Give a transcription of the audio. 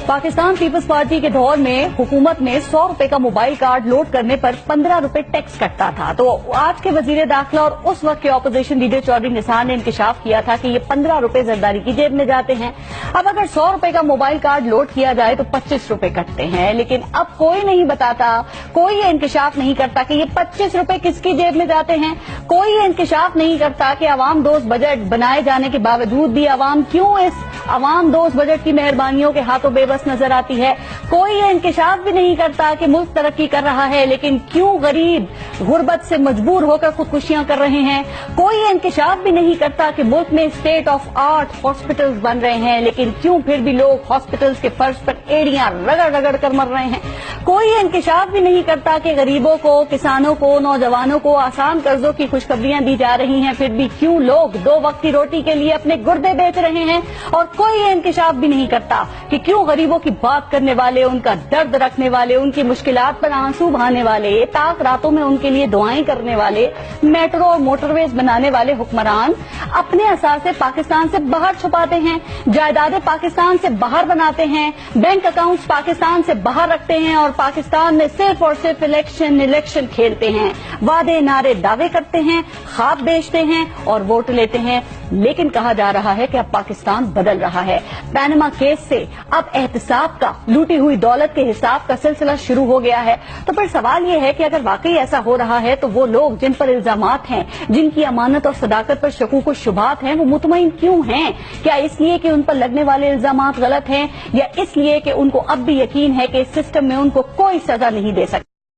Pakistan peoples party के दौर में हुकूमत में 100 रुपए का मोबाइल कार्ड लोड करने पर 15 रुपए टैक्स कटता था। तो आज के वजीर दाखिला और उस वक्त के ऑपोजिशन लीडर चौधरी निसार ने इंकशाफ किया था कि ये 15 रुपए जरदारी की जेब में जाते हैं। अब अगर 100 रुपए का मोबाइल कार्ड लोड किया जाए तो 25 रुपए कटते हैं, लेकिन अब कोई नहीं बताता, कोई ये इंकशाफ नहीं करता कि ये 25 रुपए किसकी जेब में जाते हैं। कोई ये इंकशाफ नहीं करता कि अवाम दोस्त बजट बनाए जाने के बावजूद भी अवाम क्यों इस अवाम दोस्त बजट की मेहरबानियों के हाथों बेबस नजर आती है। कोई ये इंकशाफ भी नहीं करता कि मुल्क तरक्की कर रहा है लेकिन क्यों गरीब गुर्बत से मजबूर होकर खुदकुशियां कर रहे हैं। कोई ये इंकशाफ भी नहीं करता कि मुल्क में स्टेट ऑफ आर्ट हॉस्पिटल्स बन रहे हैं लेकिन क्यों फिर भी लोग हॉस्पिटल्स के फर्श पर एड़ियां रगड़ रगड़ कर मर रहे हैं। कोई ये इंकशाफ भी नहीं करता कि गरीबों को, किसानों को, नौजवानों को आसान कर्जों की खुशखबरियां दी जा रही हैं, फिर भी क्यों लोग 2 वक्त की रोटी के लिए अपने गुर्दे बेच रहे हैं। और कोई ये इंकशाफ भी नहीं करता कि क्यों गरीबों की बात करने वाले, उनका दर्द रखने वाले, उनकी मुश्किलात पर आंसू बहाने वाले, ताक रातों में उनके लिए दुआएं करने वाले, मेट्रो और मोटरवेज बनाने वाले हुक्मरान अपने असासे पाकिस्तान से बाहर छुपाते हैं, जायदादें पाकिस्तान से बाहर बनाते हैं, बैंक अकाउंट्स पाकिस्तान से बाहर रखते हैं और पाकिस्तान में सिर्फ और सिर्फ इलेक्शन खेलते हैं, वादे नारे दावे करते हैं, ख्वाब बेचते हैं और वोट लेते हैं। लेकिन कहा जा रहा है कि अब पाकिस्तान बदल रहा है। पैनमा केस से अब एहतिसाब का, लूटी हुई दौलत के हिसाब का सिलसिला शुरू हो गया है। तो फिर सवाल यह है कि अगर वाकई ऐसा हो रहा है तो वो लोग जिन पर इल्जामात हैं, जिनकी अमानत और सदाकत पर शकूक व शुबात हैं, वो मुतमईन क्यों हैं? क्या इसलिए कि उन पर लगने वाले इल्जामात गलत हैं या इसलिए कि उनको अब भी यकीन है कि इस सिस्टम में उनको कोई सजा नहीं दे सकता?